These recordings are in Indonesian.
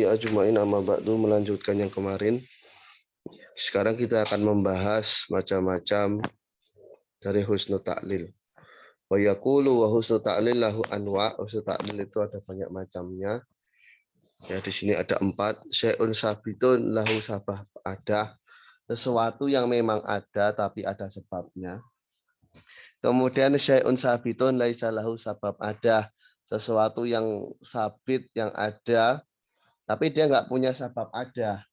Ajmain amma ba'du, melanjutkan yang kemarin. Sekarang kita akan membahas macam-macam dari husnul ta'lil. Wa yaqulu wa husnul ta'lil lahu anwa. Husnul ta'lil itu ada banyak macamnya. Ya, di sini ada 4. Syai'un sabitun lahu sabah ada. Sesuatu yang memang ada tapi ada sebabnya. Kemudian syai'un sabitun laisa lahu sabab ada. Sesuatu yang sabit yang ada tapi dia nggak punya sabab ada.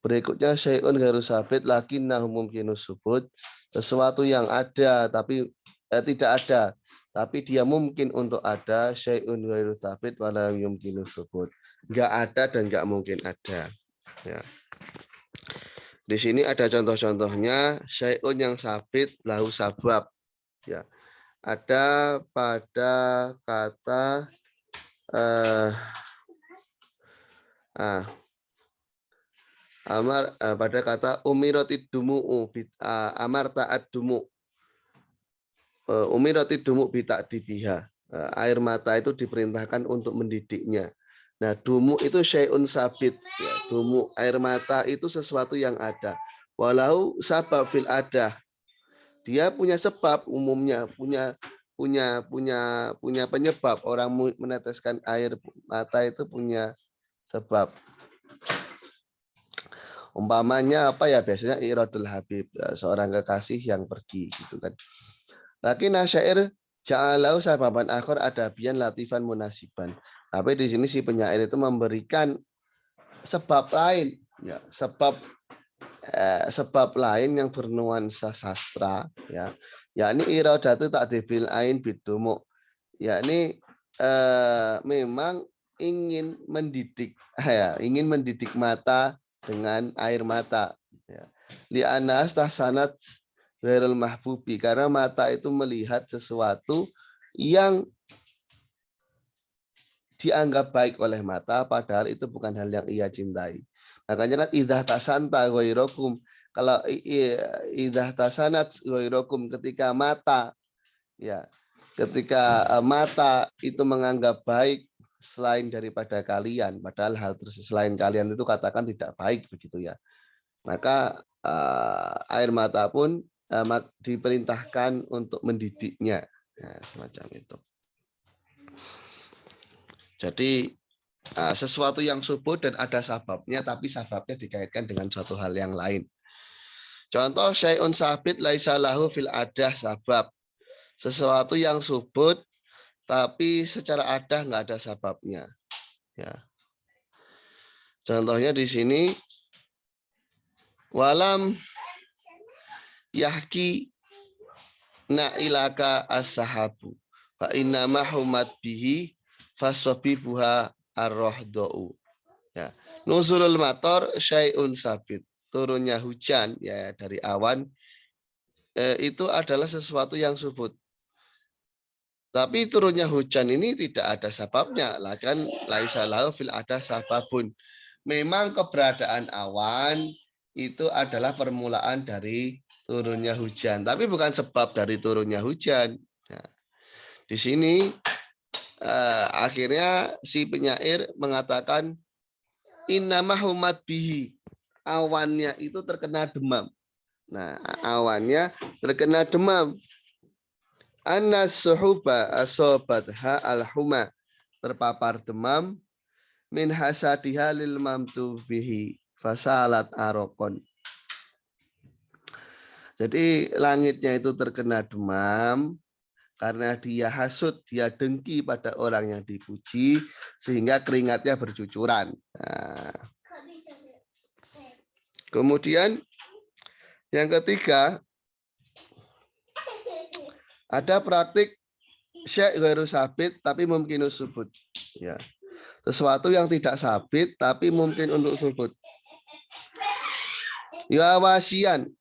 Berikutnya syai'un ghairu sabit lakinnahu mumkinus subut. Sesuatu yang ada tapi tidak ada, tapi dia mungkin untuk ada. Syai'un ghairu sabit wala yumkinus subut. Nggak ada dan nggak mungkin ada. Ya. Di sini ada contoh-contohnya. Syai'un yang sabit lahu sabab. Ya. Ada pada kata amar pada kata umiratid dumu'u amar ta'ad dumu' umiratid dumu' bita'dibiha. Air mata itu diperintahkan untuk mendidiknya. Nah, dumu' itu syai'un sabit. Ya, dumu' air mata itu sesuatu yang ada. Walau sabab fil adah. Dia punya sebab umumnya, punya penyebab. Orang meneteskan air mata itu punya sebab. Umpamanya apa ya, biasanya iradul habib, seorang kekasih yang pergi gitu kan. Lakin syair ja'alau sababan akhir adabian latifan munasiban. Tapi di sini si penyair itu memberikan sebab lain, ya, sebab lain yang bernuansa sastra, ya. Yakni iradatu ta'dibil ain bidumu. Yakni memang ingin mendidik mata dengan air mata, ya. Li'anna tahsanat ghairul mahbubi, karena mata itu melihat sesuatu yang dianggap baik oleh mata padahal itu bukan hal yang ia cintai. Makanya kan idzah tasanta ghairakum, kalau idzah tasanat ghairakum, ketika mata itu menganggap baik selain daripada kalian, padahal hal selain kalian itu katakan tidak baik begitu ya. Maka air mata pun diperintahkan untuk mendidiknya, semacam itu. Jadi sesuatu yang subut dan ada sababnya, tapi sababnya dikaitkan dengan suatu hal yang lain. Contoh syai'un sabit laisa lahu fil adah sabab. Sesuatu yang subut tapi secara adah nggak ada sababnya. Ya. Contohnya di sini walam yahki na'ilaka as-sahabu fa inna mahumat bihi fasabibuha ar-rahdau. Ya. Nuzulul mator syai'un sabit. Turunnya hujan ya dari awan itu adalah sesuatu yang subut. Tapi turunnya hujan ini tidak ada sebabnya. Lakan laisa lahu fil ada sababun. Memang keberadaan awan itu adalah permulaan dari turunnya hujan, tapi bukan sebab dari turunnya hujan. Nah, di sini akhirnya si penyair mengatakan innamahumat bihi, awannya itu terkena demam. Nah, awannya terkena demam. Anna suhuba asobat ha al-huma, terpapar demam, min hasadiha lil mamtu bihi fasalat arokon. Jadi langitnya itu terkena demam karena dia hasud, dia dengki pada orang yang dipuji sehingga keringatnya bercucuran. Nah. Kemudian yang ketiga, ada praktik syai' ghairu sabit tapi mumkinus subut. Ya. Sesuatu yang tidak sabit tapi mungkin untuk subut. Ya wasian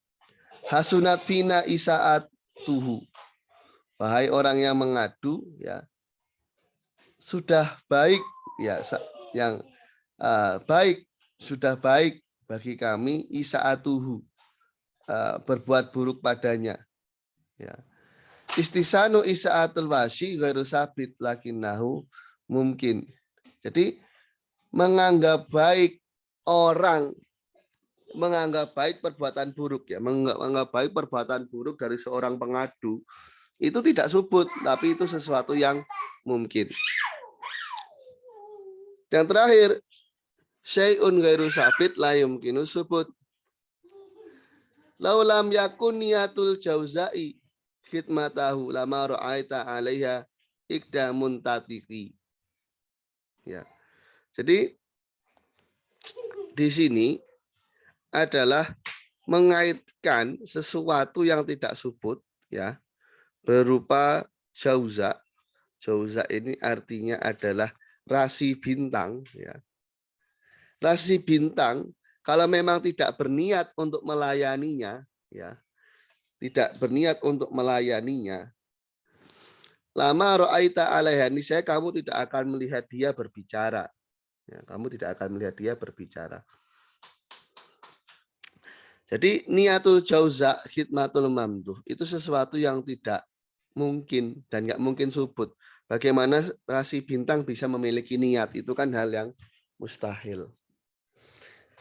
hasunat fina isaat tuhu. Wahai orang yang mengadu, ya sudah baik, ya yang baik, sudah baik bagi kami isaatuhu, berbuat buruk padanya. Ya. Istisanu isaatul wasi ghairu sabit lakinnahu mungkin. Jadi menganggap baik orang, menganggap baik perbuatan buruk ya, menganggap baik perbuatan buruk dari seorang pengadu itu tidak subut, tapi itu sesuatu yang mungkin. Yang terakhir, syai'un ghairu sabit la yumkinu subut. Laulam yakun niyatul jauzai khidmatahu lama ra'aita 'alaiha ikdamun tatiki. Ya. Jadi di sini adalah mengaitkan sesuatu yang tidak subut ya, berupa jauza. Jauza ini artinya adalah rasi bintang ya. Rasi bintang kalau memang tidak berniat untuk melayaninya ya, tidak berniat untuk melayaninya, lama ra'aita 'alaiha, niscaya kamu tidak akan melihat dia berbicara. Ya, kamu tidak akan melihat dia berbicara. Jadi niatul jauza khidmatul mamduh itu sesuatu yang tidak mungkin dan nggak mungkin subut. Bagaimana rasi bintang bisa memiliki niat, itu kan hal yang mustahil.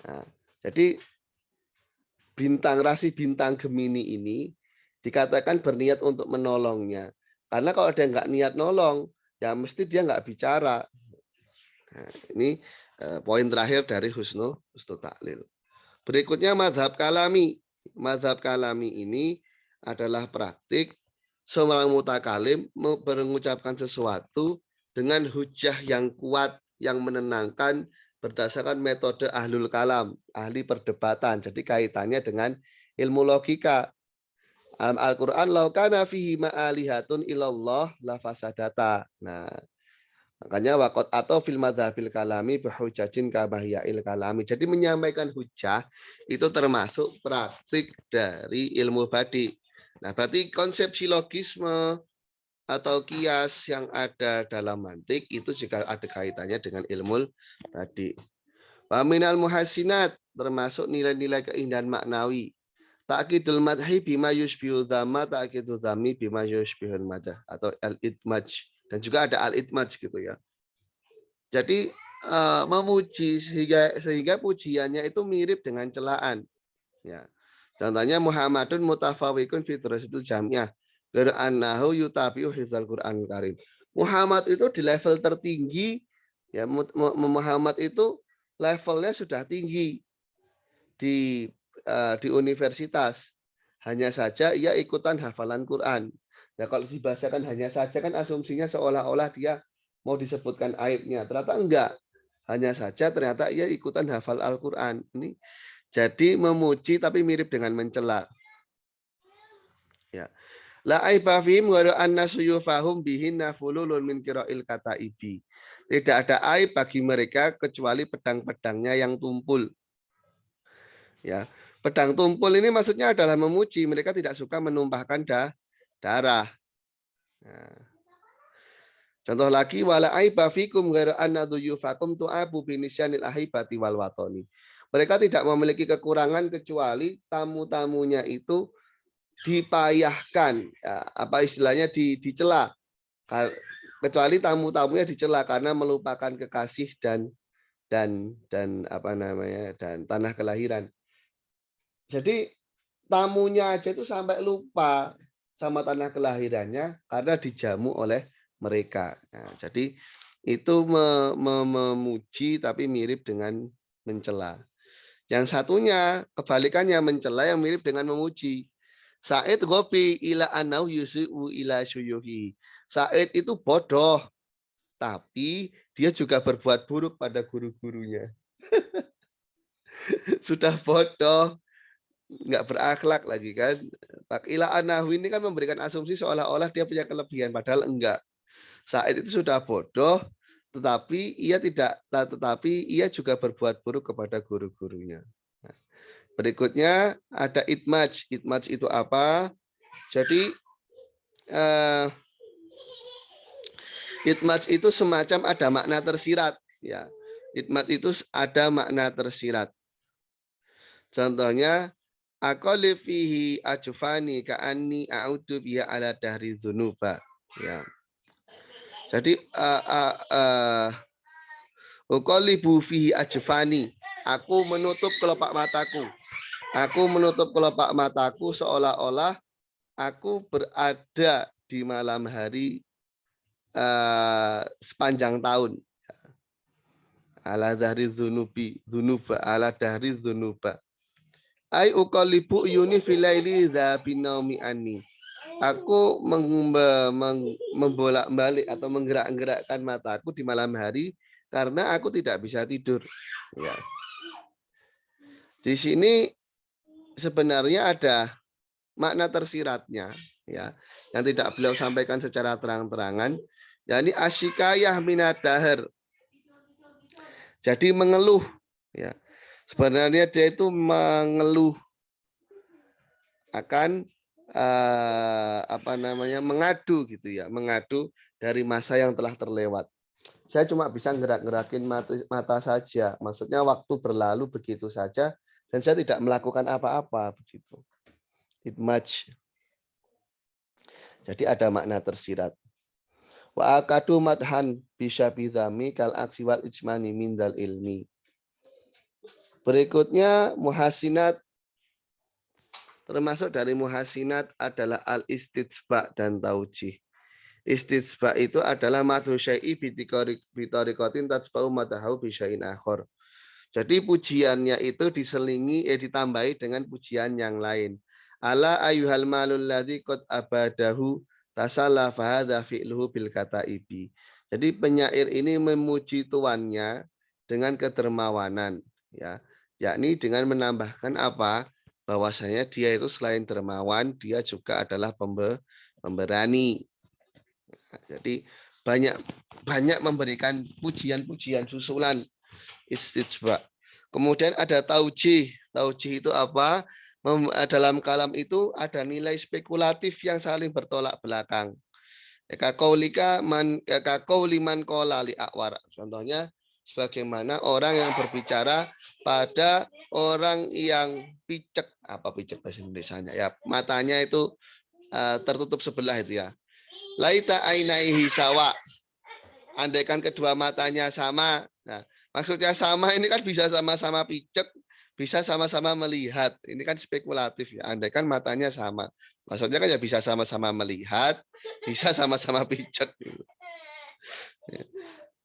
Nah, jadi rasi bintang Gemini ini dikatakan berniat untuk menolongnya. Karena kalau dia nggak niat nolong, ya mesti dia nggak bicara. Nah, ini poin terakhir dari husnul ta'lil. Berikutnya mazhab kalami. Mazhab kalami ini adalah praktik seorang mutakalim mengucapkan sesuatu dengan hujah yang kuat, yang menenangkan berdasarkan metode ahlul kalam, ahli perdebatan. Jadi kaitannya dengan ilmu logika. Al-Quran laukana fihi ma'alihatun ilallah la fasadata. Nah, makanya wakot atau fil madhabil kalami bihujajin kabahyail kalami. Jadi menyampaikan hujah itu termasuk praktik dari ilmu badi. Nah, berarti konsep silogisme atau kias yang ada dalam mantik itu juga ada kaitannya dengan ilmu badi. Wa minal muhasinat, termasuk nilai-nilai keindahan maknawi. Ta'kidul madhi bima yushbihu dhamma, ta'kidul dhammi bima yushbihul madah, atau al-idmaj. Dan juga ada al-idmaj gitu ya. Jadi memuji sehingga pujiannya itu mirip dengan celaan. Ya. Contohnya Muhammadun mutafawikun fitrasatul jamiah. Annahu yutabi'u hifdzal Qur'an Karim. Muhammad itu di level tertinggi, ya Muhammad itu levelnya sudah tinggi di universitas. Hanya saja ia ikutan hafalan Quran. Nah, kalau dibahasakan hanya saja kan asumsinya seolah-olah dia mau disebutkan aibnya. Ternyata enggak. Hanya saja ternyata ia ikutan hafal Al-Quran. Ini jadi memuji tapi mirip dengan mencela. Ya. La aiba fihim wa anna suyufahum bihinna fululun min qira'il kataibi. Tidak ada aib bagi mereka kecuali pedang-pedangnya yang tumpul. Ya. Pedang tumpul ini maksudnya adalah memuji. Mereka tidak suka menumpahkan darah. Nah. Contoh lagi, wala aiba fikum ghairu anna duyufakum tu'abu binisyanil ahibati wal watoni. Mereka tidak memiliki kekurangan kecuali tamu-tamunya itu dipayahkan, ya, apa istilahnya dicela. Kecuali tamu-tamunya dicela karena melupakan kekasih dan apa namanya dan tanah kelahiran. Jadi tamunya aja itu sampai lupa sama tanah kelahirannya karena dijamu oleh mereka. Nah, jadi itu memuji tapi mirip dengan mencela. Yang satunya kebalikannya, mencela yang mirip dengan memuji. Said gopi ila anau yusi'u ila syuyuhi. Said itu bodoh, tapi dia juga berbuat buruk pada guru-gurunya. Sudah bodoh, nggak berakhlak lagi kan. Pak ila anahu ini kan memberikan asumsi seolah-olah dia punya kelebihan, padahal enggak. Said itu sudah bodoh, tetapi ia juga berbuat buruk kepada guru-gurunya. Nah, berikutnya ada idmaj. Idmaj itu apa? Jadi idmaj itu semacam ada makna tersirat. Ya, idmaj itu ada makna tersirat. Contohnya, aqali fihi ajfani ka'anni a'udu biha ala dahri dzunuba. Ya. Jadi uqallibu fihi ajfani. Aku menutup kelopak mataku. Aku menutup kelopak mataku seolah-olah aku berada di malam hari sepanjang tahun. Ala dahri dzunubi, dzunuba, ala dahri dzunuba. Ai uqallibu yuni filaili dzabinaumi anni. Aku membolak-balik atau menggerak-gerakkan mataku di malam hari karena aku tidak bisa tidur. Ya. Di sini sebenarnya ada makna tersiratnya, ya, yang tidak beliau sampaikan secara terang-terangan. yakni asyikayah minadahar. Jadi mengeluh, ya. Sebenarnya dia itu mengeluh akan mengadu gitu ya, mengadu dari masa yang telah terlewat. Saya cuma bisa gerak-gerakin mata saja. Maksudnya waktu berlalu begitu saja dan saya tidak melakukan apa-apa begitu. Idmaj. Jadi ada makna tersirat. Wa akadu madhan bisa bizami kal aksi wal ijmani mindal ilmi. Berikutnya muhasinat, termasuk dari muhasinat adalah al istitsba dan taujih. Istitsba itu adalah madhu syai'i bitoriqatin tatsba'u madahu bisyai'in akhor. Jadi pujiannya itu ditambahi dengan pujian yang lain. Ala ayyuhal malul ladzi qad abadahu tasalla fa hadza fi'luhu bil kataibi. Jadi penyair ini memuji tuannya dengan kedermawanan, ya. Yakni dengan menambahkan apa? Bahwasanya dia itu selain dermawan, dia juga adalah pemberani. Nah, jadi banyak memberikan pujian-pujian susulan istijba. Kemudian ada taujih. Taujih itu apa? Dalam kalam itu ada nilai spekulatif yang saling bertolak belakang. Liman kola li akwar. Contohnya, sebagaimana orang yang berbicara pada orang yang picek. Apa picek bahasa Indonesianya? Ya, matanya itu tertutup sebelah itu ya. Laita ainaihi sawa. Andaikan kedua matanya sama. Nah, maksudnya sama ini kan bisa sama-sama picek, bisa sama-sama melihat. Ini kan spekulatif ya. Andaikan matanya sama. Maksudnya kan ya bisa sama-sama melihat, bisa sama-sama picek.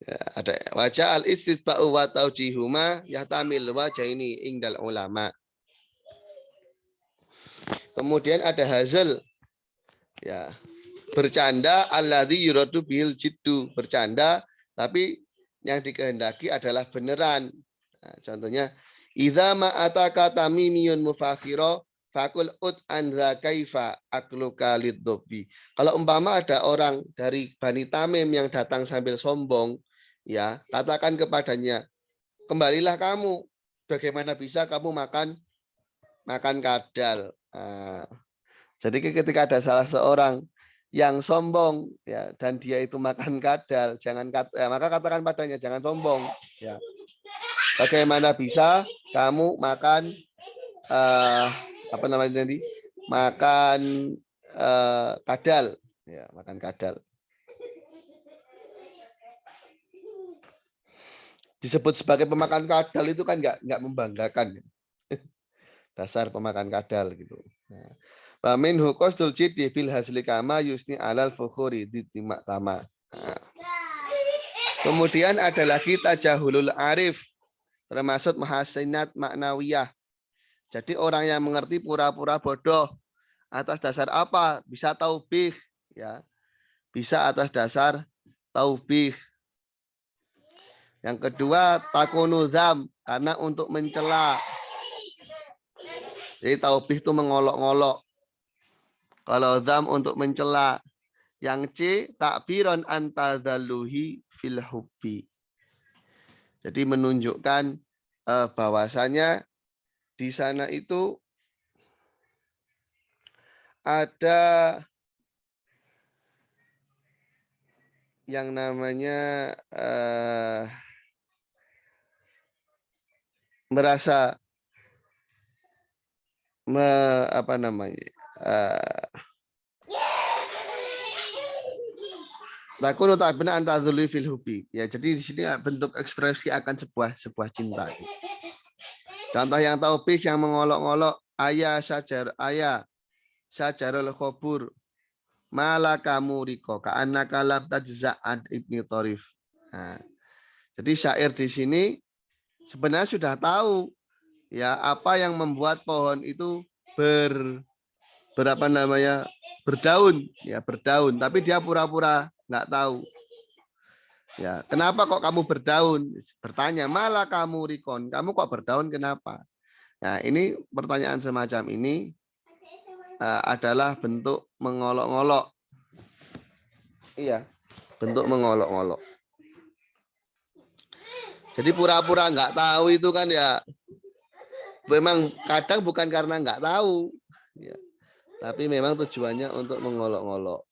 Ya, ada wajah al istitba'u wa taujihuma yahtamil wajah ini ingdal ulama. Kemudian ada hazal, ya, bercanda alladzi yuradu bil jiddu, bercanda tapi yang dikehendaki adalah beneran. Nah, contohnya idza ma ataka tamimiyun mufakhira fakul ut an kaifa akluka liddobi. Kalau umpama ada orang dari Bani Tamim yang datang sambil sombong, ya, katakan kepadanya, kembalilah kamu. Bagaimana bisa kamu makan kadal? Nah, jadi ketika ada salah seorang yang sombong, ya, dan dia itu makan kadal, maka katakan padanya jangan sombong, ya. Bagaimana bisa kamu makan makan kadal, ya, makan kadal. Disebut sebagai pemakan kadal itu kan nggak membanggakan. Dasar pemakan kadal gitu. Nah, wa minhu qasdul jiddi bil hasli kama yusni alal fukhuri ditimak tama. Nah. Kemudian ada lagi tajahulul arif, termasuk mahasinat maknawiyah. Jadi orang yang mengerti pura-pura bodoh atas dasar apa? Bisa taubih, ya. Bisa atas dasar taubih. Yang kedua takunuzam, karena untuk mencela. Jadi taubih itu mengolok-ngolok. Kalau zam untuk mencela. Yang C takbiron antadzaluhi fil hubbi. Jadi menunjukkan bahwasanya di sana itu ada yang namanya merasa Takunu ta'bina antadzuli fil hubi. Ya, jadi di sini bentuk ekspresi akan sebuah cinta. Contoh yang taufik yang mengolok-olok ayah sajarul khobur mala kamu riko ka'anna kalab tajza'ad ibni Torif. Nah, jadi syair di sini sebenarnya sudah tahu ya apa yang membuat pohon itu berdaun ya berdaun, tapi dia pura-pura nggak tahu. Ya, kenapa kok kamu berdaun? Bertanya, malah kamu rikon, kamu kok berdaun kenapa? Nah, ini pertanyaan semacam ini adalah bentuk mengolok-olok. Iya, bentuk mengolok-olok. Jadi pura-pura nggak tahu itu kan ya, memang kadang bukan karena nggak tahu, ya, tapi memang tujuannya untuk mengolok-olok.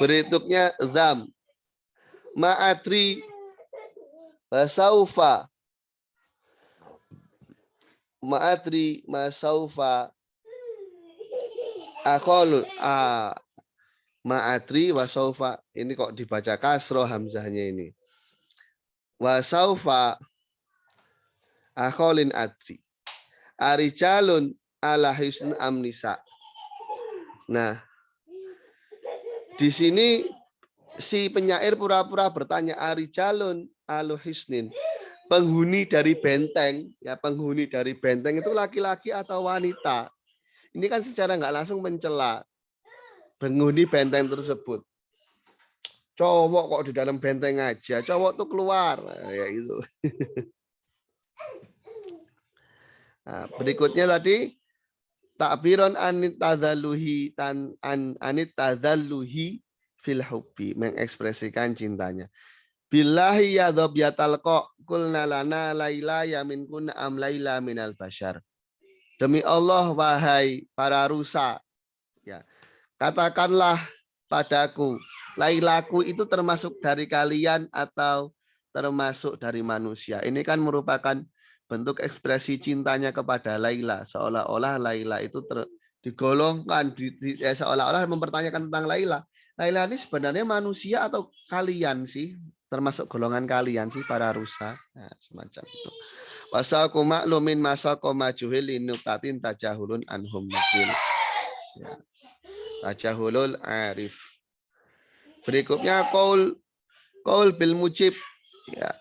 Berikutnya zam ma'adri basaufa ma'adri masaufa akol ma'adri wasaufa, ini kok dibaca kasroh hamzahnya ini, wasaufa akolin adri arijalun ala hisn amnisa. Nah, di sini si penyair pura-pura bertanya arijalun alu hisnin, penghuni dari benteng, ya penghuni dari benteng itu laki-laki atau wanita. Ini kan secara nggak langsung mencela penghuni benteng tersebut. Cowok kok di dalam benteng aja, cowok tuh keluar, ya itu. Nah, berikutnya tadi takbiron anit tadalluhi anit tadalluhi fil hubbi, mengekspresikan cintanya. Billahi ya dhabyatal qa kulna lana laila yamin kun am laila minal bashar. Demi Allah wahai para rusa, ya, katakanlah padaku, lailaku itu termasuk dari kalian atau termasuk dari manusia. Ini kan merupakan bentuk ekspresi cintanya kepada Laila, seolah-olah Laila itu digolongkan seolah-olah mempertanyakan tentang Laila. Laila ini sebenarnya manusia atau kalian sih? Termasuk golongan kalian sih para rusa. Nah, semacam itu. Wasaku maklumin masako majuhil inuktatin tajahulun anhum mungkin. Ya. Tajahulul arif. Berikutnya qaul bil mujib. Ya.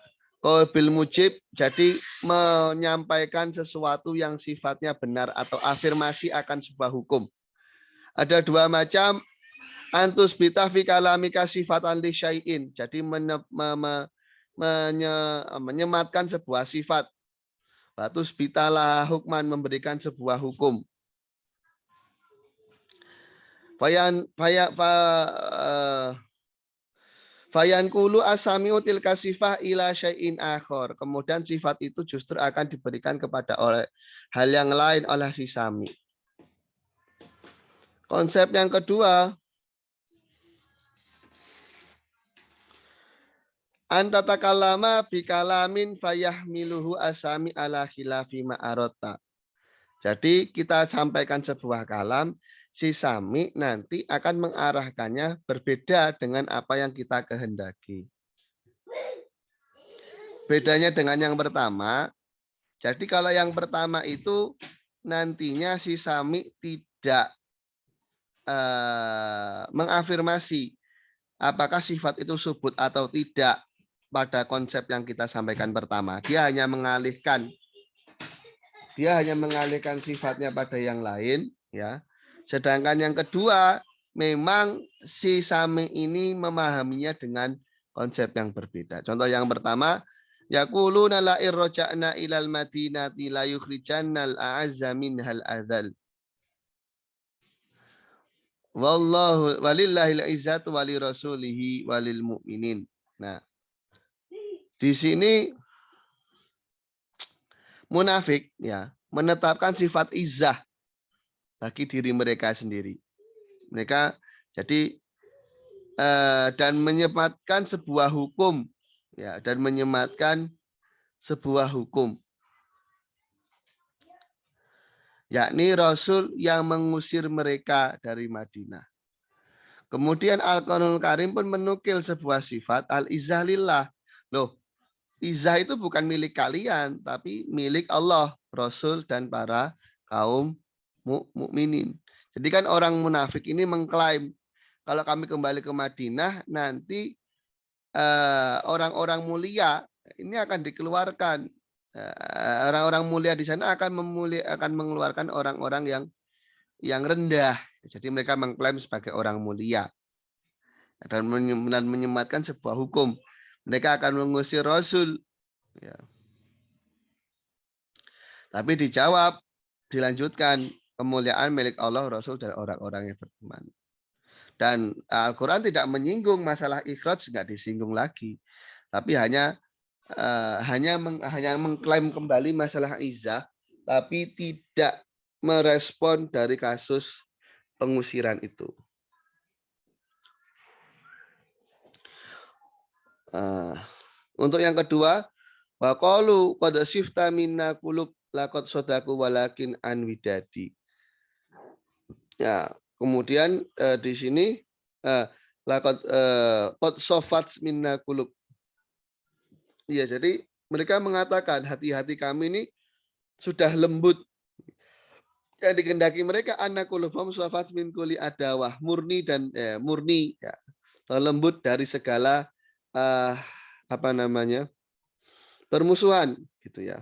Qaul bil mujib, jadi menyampaikan sesuatu yang sifatnya benar atau afirmasi akan sebuah hukum. Ada dua macam, antus bita fi kalamika sifatan li syai'in. Jadi menyematkan sebuah sifat. Batus bitalah hukman, memberikan sebuah hukum. Fayan kulu asami util kasifah ila syai'in akhor. Kemudian sifat itu justru akan diberikan kepada hal yang lain oleh si sami. Konsep yang kedua, antatakalama bikalamin fayahmiluhu asami ala khilafi ma'arota. Jadi kita sampaikan sebuah kalam, si sami nanti akan mengarahkannya berbeda dengan apa yang kita kehendaki. Bedanya dengan yang pertama, jadi kalau yang pertama itu nantinya si sami tidak mengafirmasi apakah sifat itu subut atau tidak pada konsep yang kita sampaikan pertama. Dia hanya mengalihkan sifatnya pada yang lain, ya. Sedangkan yang kedua, memang si sami ini memahaminya dengan konsep yang berbeda. Contoh yang pertama, yaquluna la irja'na ilal madinati la yukhrijannal a'azza minhal adzal. Wallahu walillahil izzatu wali rasulihi walil mu'minin. Nah, di sini munafik ya menetapkan sifat izzah bagi diri mereka sendiri. Mereka jadi dan menyematkan sebuah hukum ya, dan menyematkan sebuah hukum. Yakni Rasul yang mengusir mereka dari Madinah. Kemudian Al-Qur'anul Karim pun menukil sebuah sifat al-izzah lillah. Loh, izzah itu bukan milik kalian, tapi milik Allah, Rasul, dan para kaum mukminin. Jadi kan orang munafik ini mengklaim, kalau kami kembali ke Madinah, nanti orang-orang mulia ini akan dikeluarkan. Orang-orang mulia di sana akan mengeluarkan orang-orang yang rendah. Jadi mereka mengklaim sebagai orang mulia dan menyematkan sebuah hukum. Mereka akan mengusir Rasul. Ya. Tapi dijawab, dilanjutkan, kemuliaan milik Allah, Rasul, dan orang-orang yang beriman. Dan Al-Quran tidak menyinggung masalah ikhraj, nggak disinggung lagi. Tapi hanya mengklaim kembali masalah izzah, tapi tidak merespon dari kasus pengusiran itu. Untuk yang kedua, wa qalu qad sifta minna qulub laqad sadaku walakin an widadi. Ya, kemudian di sini laqad qad safat minna qulub. Iya, jadi mereka mengatakan hati-hati kami ini sudah lembut. Yang dikehendaki mereka anak qulubhum safat min kulli adawah, murni dan murni ya. Lembut dari segala permusuhan gitu ya.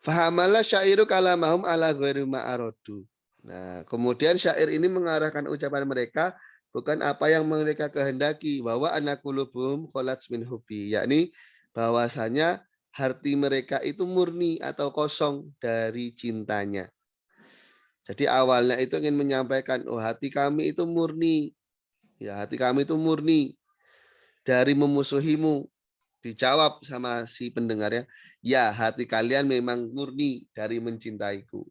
Fahamala syairu kalamahum ala ghairi ma'aradu. Nah, kemudian syair ini mengarahkan ucapan mereka bukan apa yang mereka kehendaki, bahwa anak qulubhum kholats min hubbi, yakni bahwasanya hati mereka itu murni atau kosong dari cintanya. Jadi awalnya itu ingin menyampaikan, oh hati kami itu murni. Ya, hati kami itu murni dari memusuhimu. Dijawab sama si pendengarnya, ya hati kalian memang murni dari mencintaiku.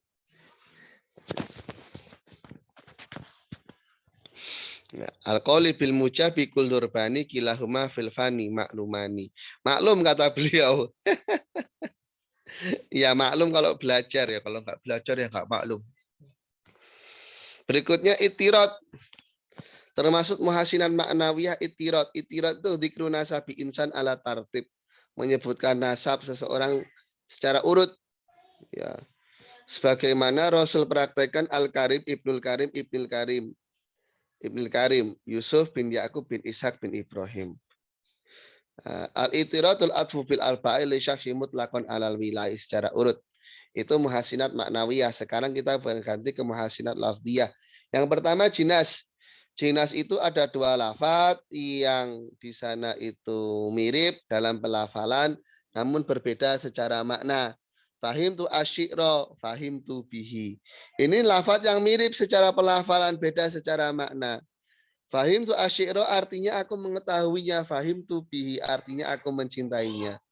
Ya, al-qawli bil mujabi kul nurbani kilahuma filfani maklumani. Maklum kata beliau. Ya maklum kalau belajar ya, kalau nggak belajar ya nggak maklum. Berikutnya itirat. Termasuk muhasinan maknawiyah itirat. Itirat itu dzikru nasabi insan ala tartib. Menyebutkan nasab seseorang secara urut. Ya. Sebagaimana Rasul praktekkan Al-Karim, Ibnul Karim, Ibnul Karim. Ibnul Karim, Yusuf bin Yakub bin Ishak bin Ibrahim. Al-itiratul atfu bil al-ba'i li syakhsi mutlaqan alal wilayah secara urut. Itu muhasinat maknawiyah. Sekarang kita berganti ke muhasinat lafdiyah. Yang pertama jinas. Jinas itu ada dua lafaz yang di sana itu mirip dalam pelafalan namun berbeda secara makna. Fahim tu asyikro, fahim tu bihi. Ini lafaz yang mirip secara pelafalan, beda secara makna. Fahim tu asyikro artinya aku mengetahuinya, fahim tu bihi artinya aku mencintainya.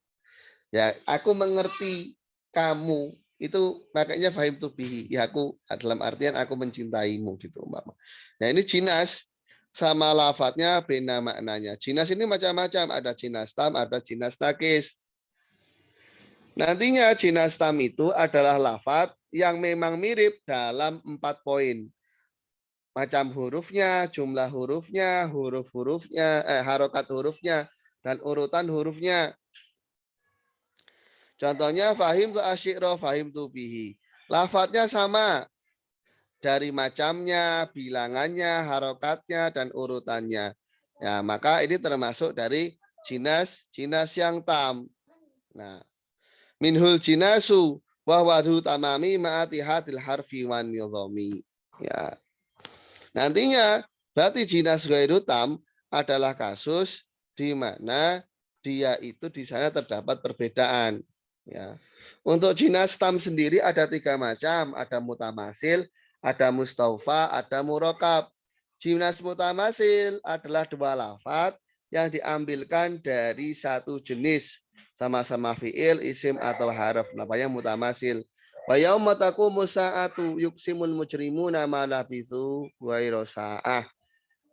Ya, aku mengerti kamu itu makanya fahim tu bihi. Ya aku dalam artian aku mencintaimu gitu, Mbak. Nah, ini jinas sama lafadznya beda maknanya. Jinas ini macam-macam, ada jinas tam, ada jinas nakis. Nantinya jinas tam itu adalah lafadz yang memang mirip dalam 4 poin. Macam hurufnya, jumlah hurufnya, huruf-hurufnya, harokat hurufnya, dan urutan hurufnya. Contohnya fahim tu asyikro, fahim tu bihi. Lafadznya sama dari macamnya, bilangannya, harokatnya, dan urutannya. Ya, maka ini termasuk dari jinas yang tam. Nah, minhul jinasu wahwadu tamami ma'atihatil harfi wan nidhami. Ya. Nantinya berarti jinas ghairu tam adalah kasus di mana dia itu di sana terdapat perbedaan. Ya. Untuk jinas tam sendiri ada 3 macam, ada mutamasil, ada mustaufa, ada murokab. Jinas mutamasil adalah 2 lafaz yang diambilkan dari satu jenis, sama-sama fiil, isim atau harf. Namanya mutamasil. Wa yauma taqumu sa'atu yuksimul mujrimuna ma labithu ghairu sa'ah.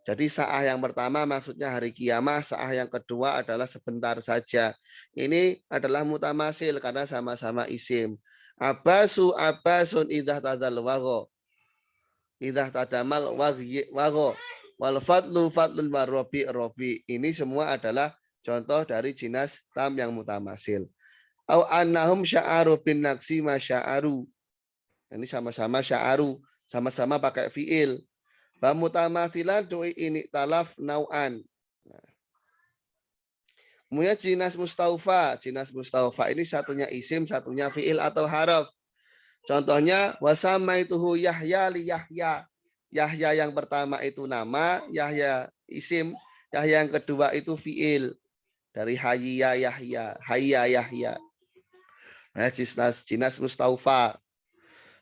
Jadi sa'ah yang pertama maksudnya hari kiamah, sa'ah yang kedua adalah sebentar saja. Ini adalah mutamasil karena sama-sama isim. Abasu abasun idah tadal wago. Idah tadamal wago. Wal fadlu fadlun warobi robi. Ini semua adalah contoh dari jinas tam yang mutamasil. Au annahum sya'aru bin naksi ma sya'aru. Ini sama-sama sya'aru. Sama-sama pakai fi'il. Wa mutamathilan doi ini talaf nau'an. Kemudian jinas mustaufa. Jinas mustaufa ini satunya isim, satunya fi'il atau haraf. Contohnya wasama ituhu Yahya li Yahya. Yahya yang pertama itu nama, Yahya isim, Yahya yang kedua itu fi'il. Dari hayya Yahya, hayya Yahya. Nah, jinas mustaufa.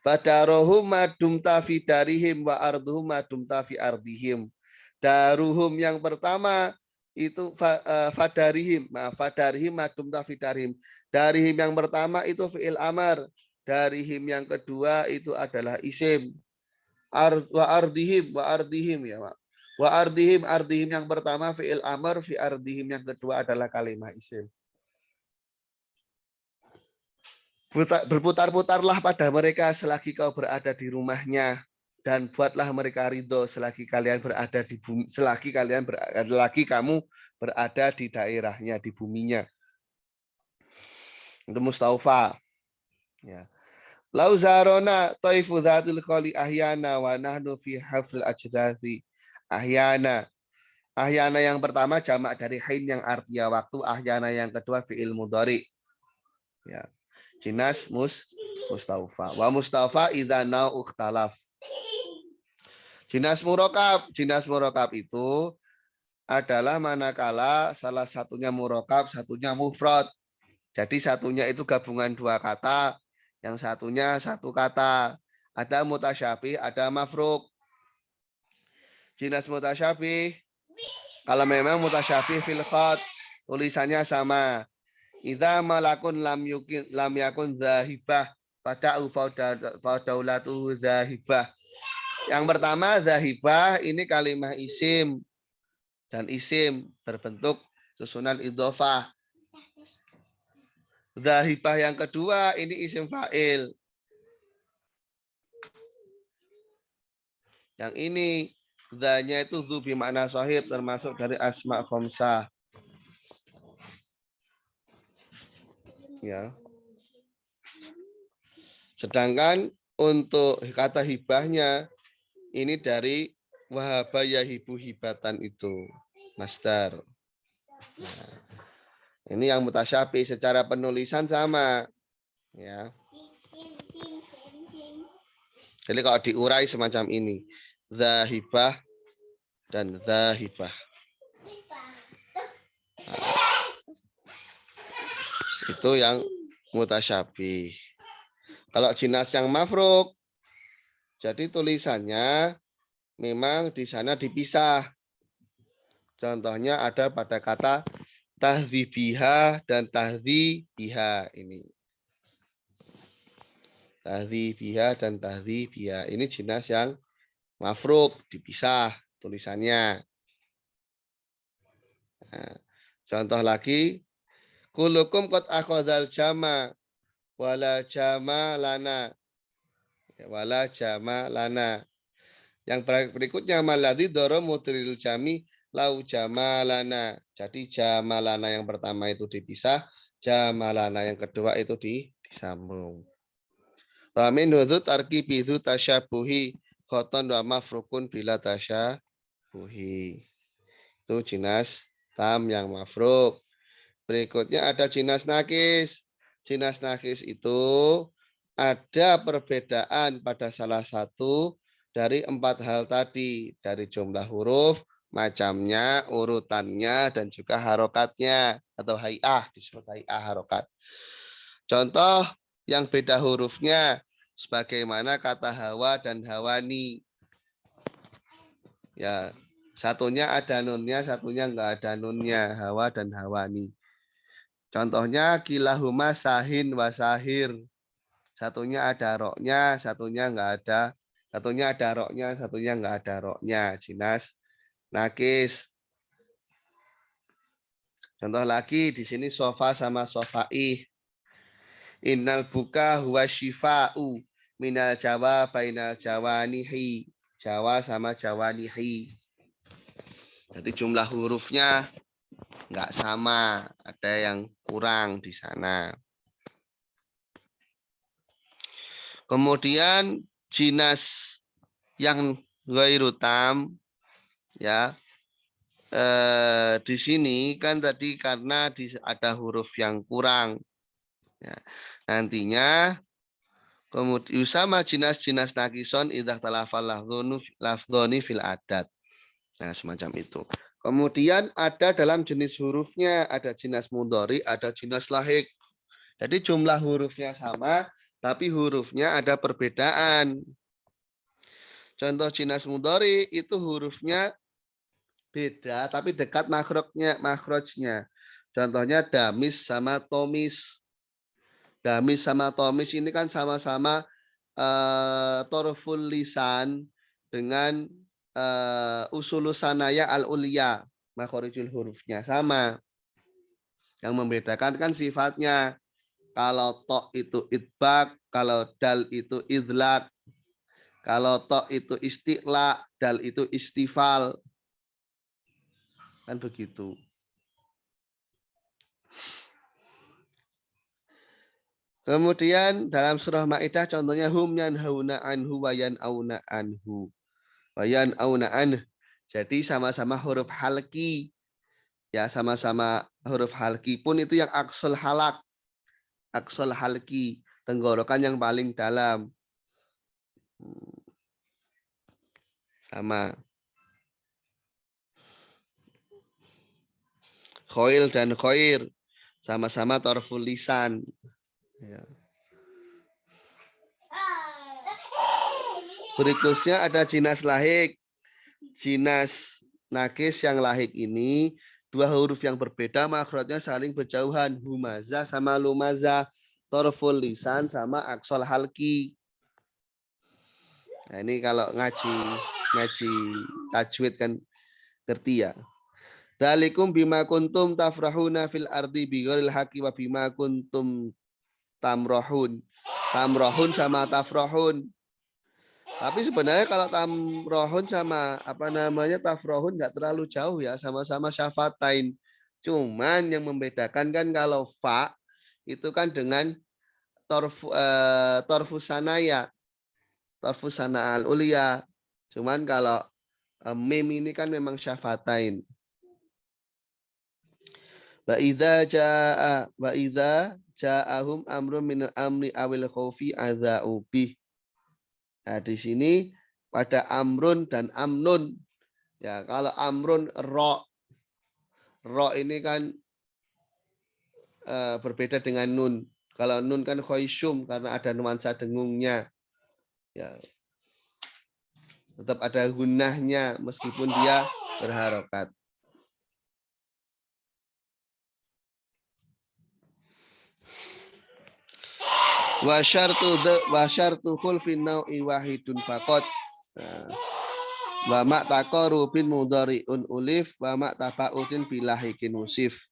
Fadarohum madumta fi darihim wa arduhum madumta fi ardihim. Daruhum yang pertama itu fadarihim. Fadarihim madumta fi darihim. Darihim yang pertama itu fi'il amar. Darihim yang kedua itu adalah isim. Wa ardihim ya, Pak. Wa ardihim yang pertama fi'il amar, fi ardihim yang kedua adalah kalimah isim. Berputar-putarlah pada mereka selagi kau berada di rumahnya, dan buatlah mereka ridho selagi kalian berada di bumi, selagi kamu berada di daerahnya, di buminya. Itu mustaufa. Ya. Lau zarona taifu dzatil qali ahyana wa nahnu fi hafril ajdadi ahyana. Ahyana yang pertama jamak dari hain yang artinya waktu, ahyana yang kedua fi'il mudhari. Ya. Jinas mustaufa. Wa mustaufa idza nau ukhtalaf. Jinas murokab itu adalah manakala salah satunya murokab, satunya mufrad. Jadi satunya itu gabungan dua kata, yang satunya satu kata. Ada mutasyabih, ada mafruk. Jinas mutasyabih, kalau memang mutasyabih fil khat, tulisannya sama. Idza malakun lam yakun zahibah fada'u fadaulatuhu zahibah. Yang pertama zahibah ini kalimah isim, dan isim berbentuk susunan idhofah. Zahibah yang kedua ini isim fa'il. Yang ini dzanya itu dzu bermakna sahib, termasuk dari asma khamsah. Ya. Sedangkan untuk kata hibahnya ini dari wahaba yahibu hibatan itu masdar. Nah, ini yang mutasyabih secara penulisan sama. Ya. Jadi kalau diurai semacam ini, zahibah dan zahibah. Nah, itu yang mutasyabih. Kalau jinas yang mafruk, jadi tulisannya memang di sana dipisah. Contohnya ada pada kata tahdzibiha dan tahdzibiha ini. Tahdzibiha dan tahdzibiha ini jinas yang mafruk, dipisah tulisannya. Nah, contoh lagi, kulukum qad akhadzal jama wala jama lana. Wala jama lana. Yang berikutnya maladhi doro mutril jami lau jamalana. Jadi jamalana yang pertama itu dipisah, jamalana yang kedua itu disambung. Wa min hudut tarkibi dzu tasyabuhi khoton wa mafrukun bila tasyabuhi. Itu jinas tam yang mafruk. Berikutnya ada jinas nakis. Jinas nakis itu ada perbedaan pada salah satu dari 4 hal tadi. Dari jumlah huruf, macamnya, urutannya, dan juga harokatnya. Atau hay'ah, disebut hay'ah harokat. Contoh yang beda hurufnya, sebagaimana kata hawa dan hawani. Ya, satunya ada nunnya, satunya enggak ada nunnya, hawa dan hawani. Contohnya kilahuma sahin wasahir. Satunya ada roknya, satunya enggak ada. Satunya ada roknya, satunya enggak ada roknya. Jinas nakis. Contoh lagi di sini sofa sama sofai. Innal buka huwa syifa'u minal jawa bainal jawanihi. Jawa sama jawanihi. Jadi jumlah hurufnya nggak sama, ada yang kurang di sana. Kemudian jinas yang ghairu tam, ya, di sini kan tadi karena ada huruf yang kurang. Ya. Nantinya kemudian sama jinas nakison idah talafal lafdhoni fil adat. Nah, semacam itu. Kemudian ada dalam jenis hurufnya, ada jinas mudhari, ada jinas lahik. Jadi jumlah hurufnya sama, tapi hurufnya ada perbedaan. Contoh jinas mudhari itu hurufnya beda, tapi dekat makhrajnya. Contohnya damis sama tomis. Damis sama tomis ini kan sama-sama torful lisan dengan usulusanaya al-ulya. Makhorijul hurufnya sama. Yang membedakan kan sifatnya. Kalau to itu idbak, kalau dal itu idlak. Kalau to itu istiqla, dal itu istifal. Kan begitu. Kemudian dalam surah Maidah contohnya hum yanhauna anhu wa yan'auna anhu. Wa yan'auna anhu. Jadi sama-sama huruf halki. Ya, sama-sama huruf halki pun itu yang aksol halak. Aksol halki, tenggorokan yang paling dalam. Sama. Khoil dan khoir sama-sama torful lisan. Ya. Berikutnya ada jinas lahik. Jinas nakis yang lahik ini dua huruf yang berbeda makhrajnya saling berjauhan. Humaza sama lumaza. Torful lisan sama aksol halki. Nah, ini kalau ngaji tajwid kan ngerti ya. Dalikum bima kuntum tafrahuna fil ardi bighairil haqqi wa bima kuntum tamrohun. Tamrohun sama tafrohun. Tapi sebenarnya kalau tamrohun sama tafrohun nggak terlalu jauh ya, sama-sama syafatain. Cuman yang membedakan kan kalau fa itu kan dengan torfusanaya, torfusana al ulia. Cuman kalau mim ini kan memang syafatain. Wa idza ja'ahum amrun min amri awil khaufi adza'u bih. Nah, di sini pada amrun dan amnun. Ya, kalau amrun ro ini kan berbeda dengan nun. Kalau nun kan khoisyum karena ada nuansa dengungnya. Ya. Tetap ada gunnahnya meskipun dia berharokat. Wa syartu khulfin nau'i wahidun faqat. Wa ma taqarubin mudhari'un ulif wa ma taba'udin bilahikin musif.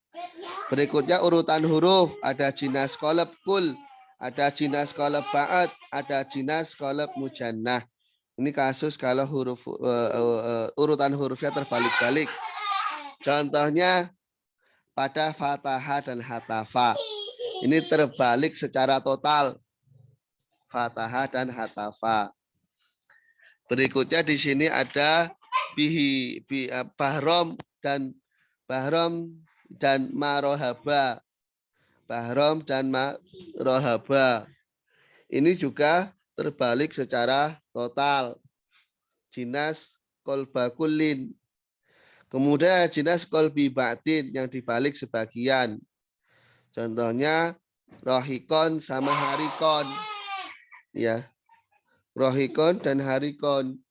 Berikutnya urutan huruf, ada jinas qalb kul, ada jinas qalb ba'at, ada jinas qalb mujannah. Ini kasus kalau huruf urutan hurufnya terbalik-balik. Contohnya pada fathah dan hatafa. Ini terbalik secara total. Fathah dan hatafa. Berikutnya di sini ada bahrom dan marohaba. Bahrom dan marohaba. Ini juga terbalik secara total. Jinas kolbakulin. Kemudian jinas kolbi batin yang dibalik sebagian. Contohnya rohikon sama harikon. Ya. Rohikon dan harikon.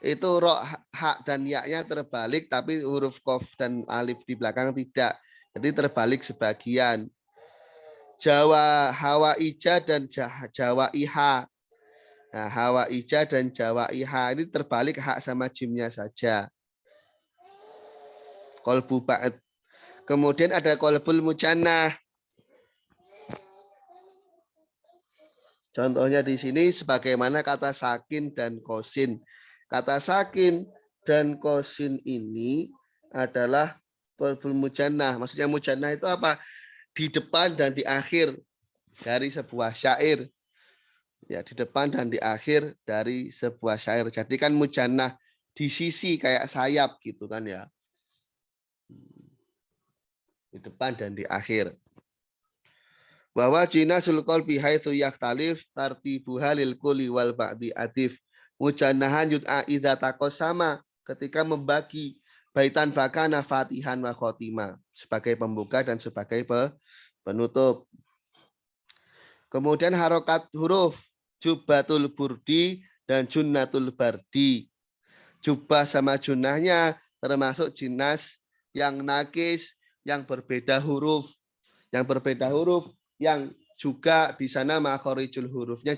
Itu roh, hak dan yaknya terbalik, tapi huruf kof dan alif di belakang tidak. Jadi terbalik sebagian. Jawa hawa ija dan Jawa iha. Nah, hawaija dan jawaiha ini terbalik hak sama jimnya saja. Kolbu ba'd. Kemudian ada kolbul mujannah. Contohnya di sini sebagaimana kata sakin dan kosin. Kata sakin dan kosin ini adalah kolbul mujannah. Maksudnya mujannah itu apa? Di depan dan di akhir dari sebuah syair. Ya, di depan dan di akhir dari sebuah syair. Jadi kan mujannah di sisi kayak sayap gitu kan ya. Di depan dan di akhir. Bahwa jinasul qalbi haitsu yaktalif tartibuha lil kulli wal ba'di adif. Mujannahan yud'a idza taqassama ketika membagi baitan fakana fatihan wa khotimah sebagai pembuka dan sebagai penutup. Kemudian harokat huruf jubatul burdi dan junnatul bardi. Jubah sama junnahnya termasuk jinas yang nakis, yang berbeda huruf. Yang berbeda huruf, yang juga di sana makhorijul hurufnya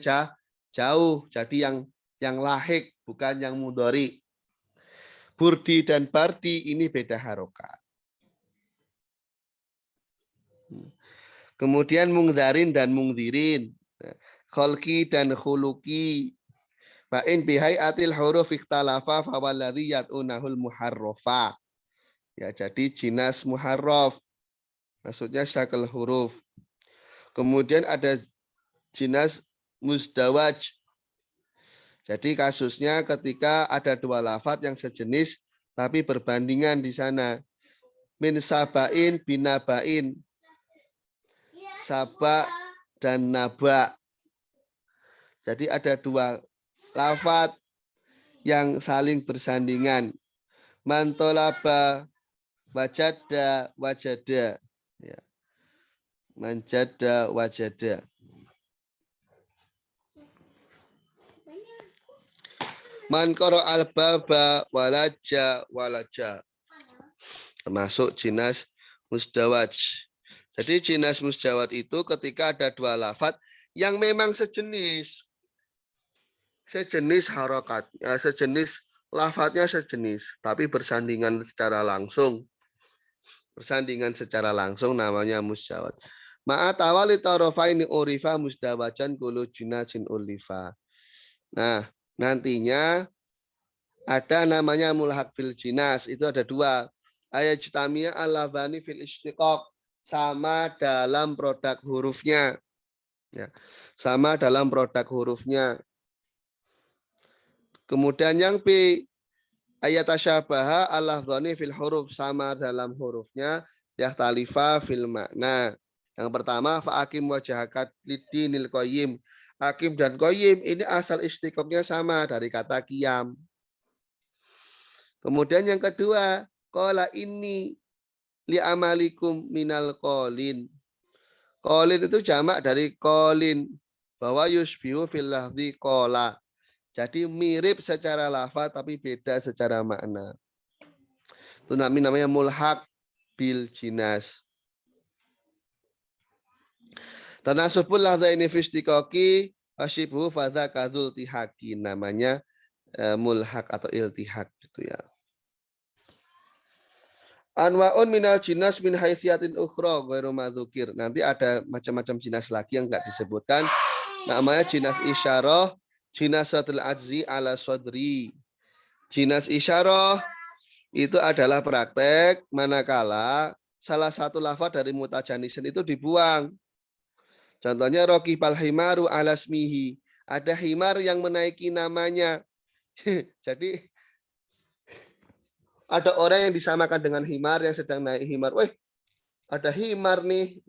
jauh. Jadi yang lahik, bukan yang mudhari. Burdi dan bardi ini beda harokat. Kemudian mungdarin dan mungdirin. Kholki dan khuluki. Fa'in bihai'atil huruf ikhtalafa fawalladhi yat'unahul muharrafa. Ya, jadi jinas muharraf. Maksudnya syakal huruf. Kemudian ada jinas musdawaj. Jadi kasusnya ketika ada dua lafadz yang sejenis tapi berbandingan di sana. Min sabain binabain. Sabak dan naba. Jadi ada dua lafadz yang saling bersandingan. Mantolaba wajada wajada. Ya. Manjada wajada. Man qara al-baba walaja walaja. Termasuk jinas musdawaj. Jadi jinas musdawaj itu ketika ada dua lafadz yang memang sejenis. Sejenis harokat, sejenis lafadznya sejenis, tapi bersandingan secara langsung. Bersandingan secara langsung namanya musdawaj. Ma'atawali tarofaini urifa musdawajan kulu jinasin ulifa. Nah, nantinya ada namanya mulhaq fil jinas, itu ada dua. Ayat jitamiyah al-lafani fil istiqaq, sama dalam produk hurufnya. Ya, sama dalam produk hurufnya. Kemudian yang B, ayat tasyabaha al-lafzani fil huruf, sama dalam hurufnya. Yahtalifa fil makna. Yang pertama, fa'akim wajahakat lidinil qayyim. Hakim dan qayyim ini asal istiqaqnya sama dari kata qiyam. Kemudian yang kedua, qala inni li amalikum minal qalin. Qalin itu jamak dari qalin, bahwa yusbihu fil lafzi qala. Jadi mirip secara lafaz tapi beda secara makna. Itu namanya mulhaq bil jinas. Tanasubul lafzaini fi istiqaqi asyibu fadza kadzul tihaqi, namanya mulhaq atau iltihaq gitu ya. Anwa'un minal jinas min haithiyatin ukhra ghairu madzukir. Nanti ada macam-macam jinas lagi yang enggak disebutkan. Namanya jinas isyarah, jinasatul ajzi ala sodri. Jinas isyarah itu adalah praktek manakala salah satu lafaz dari mutajanisin itu dibuang. Contohnya raqibal himaru ala smihi. Ada himar yang menaiki namanya. Jadi ada orang yang disamakan dengan himar yang sedang naik himar. Weh, ada himar nih,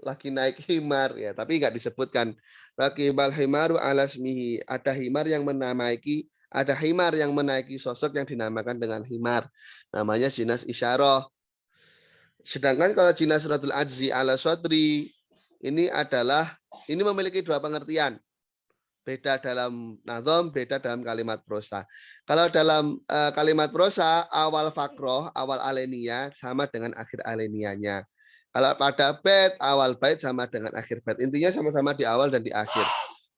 lagi naik himar ya, tapi nggak disebutkan. Raqibal himaru ala smihi. Ada himar yang menaiki, ada himar yang menaiki sosok yang dinamakan dengan himar. Namanya jinas isyarah. Sedangkan kalau jinas radul ajzi ala sodri, ini memiliki dua pengertian. Beda dalam nazom, beda dalam kalimat prosa. Kalau dalam kalimat prosa, awal fakroh, awal alenia sama dengan akhir alenianya. Kalau pada bait, awal bait sama dengan akhir bait. Intinya sama-sama di awal dan di akhir.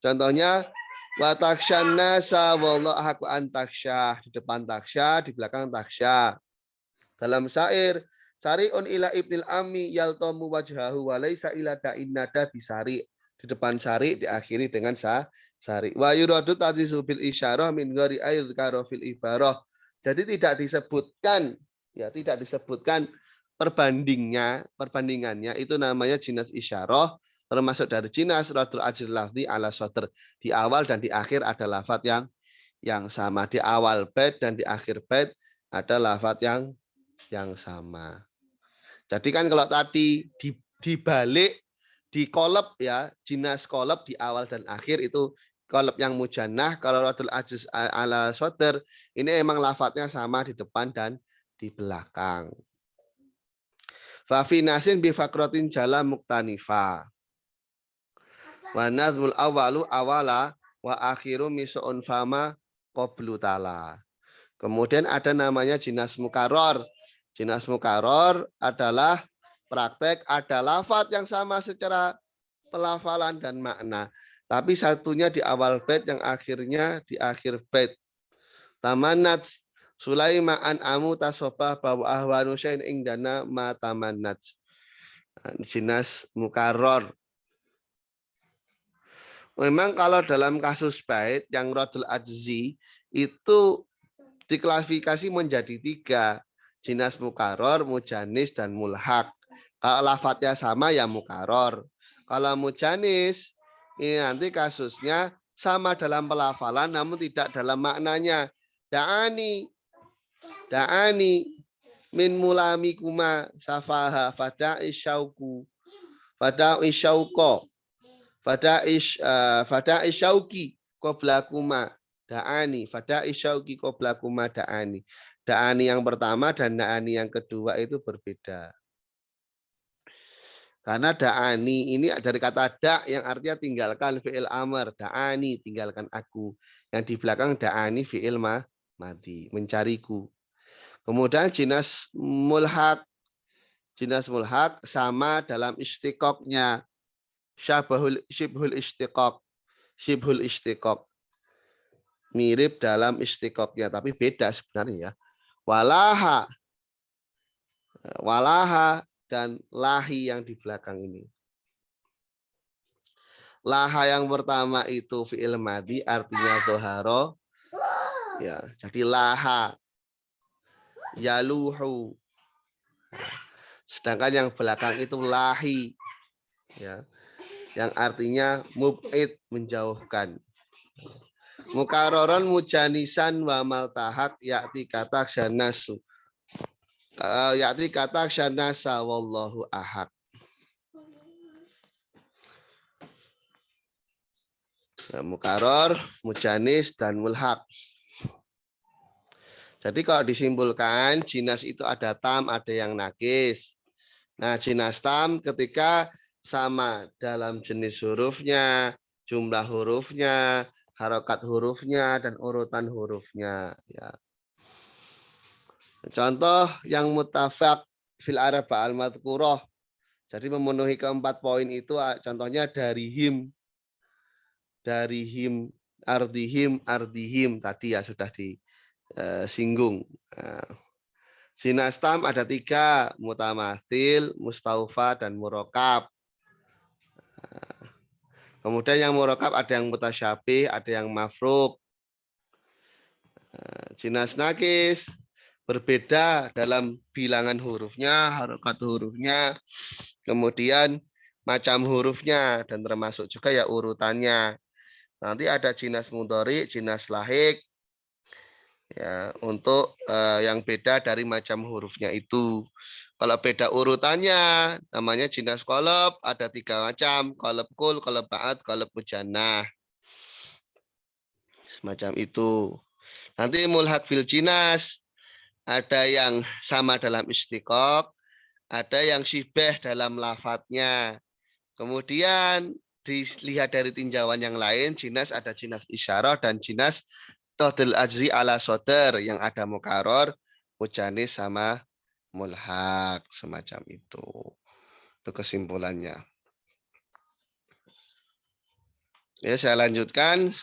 Contohnya, Wa takshan nasa wallahu ahaq wa antaksya. Di depan taksya, di belakang taksya. Dalam syair, sari'un ila ibnil ammi yaltamu wajhahu wa laisa ila da'in nada bisari. Di depan sari diakhiri dengan sari. Wa yuradu tadhizu bil isyarah min ghairi aydzkara fil ibarah. Jadi tidak disebutkan perbandingannya itu namanya jinas isyarah, termasuk dari jinas radul ajr lafzi ala sodr. Di awal dan di akhir ada lafaz yang sama. Di awal bait dan di akhir bait ada lafaz yang sama. Jadi kan kalau tadi dibalik di kolab ya, jinas kolab di awal dan akhir itu kolab yang mujannah. Kalau radul ajiz ala sodr ini emang lafadznya sama di depan dan di belakang. Fafi nasin bifakrotin jala muktanifa. Wa nazmul awalu awala wa akhiru misu'un fama qoblu tala. Kemudian ada namanya jinas mukaror. Jinas mukaror adalah praktek ada lafaz yang sama secara pelafalan dan makna. Tapi satunya di awal bait, yang akhirnya di akhir bait. Tamanat Sulaiman amu tasobah bahwa ahwanu syain ingdana ma tamanat. Jinas mukaror. Memang kalau dalam kasus bait yang rodul ajzi itu diklasifikasi menjadi 3. Jinas mukaror, mujanis, dan mulhak. Kalau lafadznya sama ya mukaror. Kalau mujanis, ini nanti kasusnya sama dalam pelafalan namun tidak dalam maknanya. Da'ani min mulamikuma safaha fada'i syauku fada'i syauko fada'i syauki qoblakuma da'ani fada'i syauki qoblakuma da'ani. Da'ani yang pertama dan da'ani yang kedua itu berbeda. Karena da'ani ini dari kata da' yang artinya tinggalkan, fi'il amr. Da'ani, tinggalkan aku. Yang di belakang da'ani fi'il mati, mencariku. Kemudian jinas mulhak. Jinas mulhak sama dalam istiqoknya. Syibhul istiqok. Syibhul istiqok. Mirip dalam istiqoknya, tapi beda sebenarnya ya. Walaha dan lahi yang di belakang ini. Laha yang pertama itu fi'il madhi artinya doharo. Ya, jadi laha. Yaluhu. Sedangkan yang belakang itu lahi. Ya, yang artinya mub'id, menjauhkan. Mukaroron mujanisan wa maltahak yakti kata syanasu. Yakti kata syanasa wallahu ahad. Nah, mukaror, mujanis, dan mulhak. Jadi kalau disimpulkan, jinas itu ada tam, ada yang nakis. Nah, jinas tam ketika sama dalam jenis hurufnya, jumlah hurufnya, harokat hurufnya, dan urutan hurufnya. Ya. Contoh yang mutafaq fil arba al-madhkurah. Jadi memenuhi keempat poin itu contohnya dari him, ardihim tadi ya sudah disinggung. Jinas tam ada 3, mutamathil, mustaufa, dan murokab. Kemudian yang murokab ada yang mutasyabih, ada yang mafruk. Jinas nakis berbeda dalam bilangan hurufnya, harokat hurufnya, kemudian macam hurufnya, dan termasuk juga ya urutannya. Nanti ada jinas mudhari, jinas lahik, ya untuk yang beda dari macam hurufnya itu. Kalau beda urutannya, namanya jinas qalb, ada 3 macam, qalb kul, qalb ba'ad, qalb mujannah. Semacam itu. Nanti mulhak fil jinas, ada yang sama dalam istiqaq, ada yang syibah dalam lafadznya. Kemudian dilihat dari tinjauan yang lain, jinas ada jinas isyarah dan jinas radul ajzi ala sodr yang ada mukaror, mujanis, sama mulhak. Semacam itu. Itu kesimpulannya. Ya, saya lanjutkan.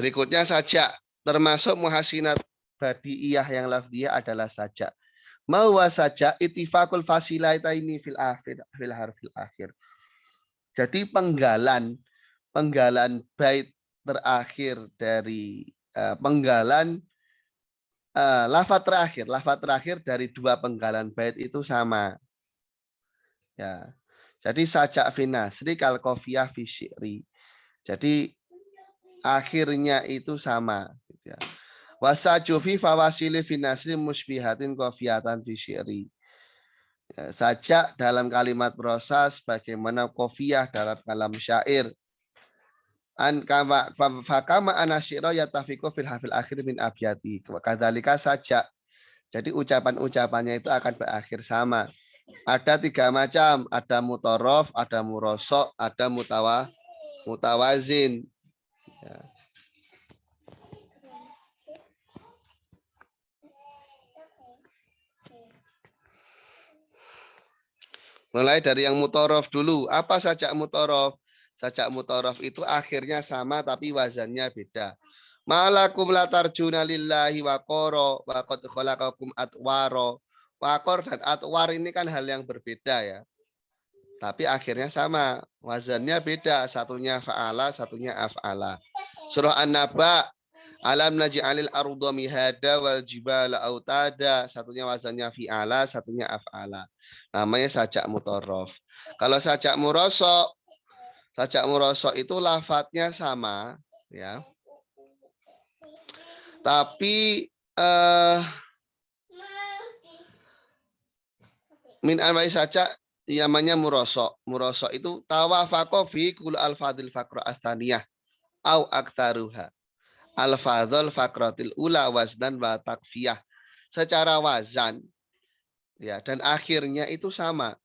Berikutnya sajak. Termasuk muhasinat badiiyah yang lafdiyah adalah sajak. Mau sajak ittifaqul fasilaitaini fil harfil akhir. Jadi penggalan bait terakhir dari penggalan lafaz terakhir dari dua penggalan bait itu sama. Ya. Jadi sajak finasri kal qafiyah fi syi'ri. Jadi akhirnya itu sama gitu ya. Wasaju fi fawasili finasri musbihatin qafiyatan fi syi'ri. Ya, sajak dalam kalimat prosa bagaimana qafiyah dalam kalam syair. An kama fakama anasyira yatafiqu fil hafil akhir min abyati. Kadzalika sajak. Jadi ucapan-ucapannya itu akan berakhir sama. Ada 3 macam, ada mutorof, ada murosok, ada mutawazin. Ya. Mulai dari yang mutorof dulu. Apa sajak mutorof? Sajak mutorof itu akhirnya sama tapi wazannya beda. Malakum la tarjuna lillahi waqara wa qad khalaqakum atwara. Waqar dan atwar ini kan hal yang berbeda ya. Tapi akhirnya sama, wazannya beda, satunya fa'ala, satunya af'ala. Surah An-Naba, alam naj'alil arda mihada wal jibala autada, satunya wazannya fi'ala, satunya af'ala. Namanya sajak mutarraf. Kalau sajak murosok itu lafadznya sama ya. Tapi min anwa'i sajak namanya murosok. Murosok itu tawafaqo fi kul al-fadil faqra atsaniyah au aktaruha. Al-fadhil faqratil ula waznan wa takfiyah. Secara wazan ya dan akhirnya itu sama.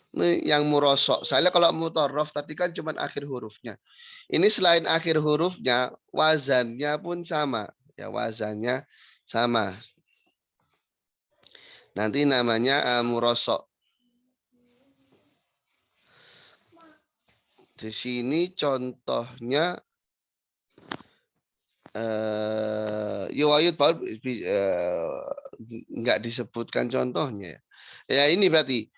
Ini yang murosok. Soalnya kalau mutarraf tadi kan cuma akhir hurufnya. Ini selain akhir hurufnya, wazannya pun sama. Ya, wazannya sama. Nanti namanya murosok. Di sini contohnya Yuwayud nggak disebutkan contohnya. Ya ini berarti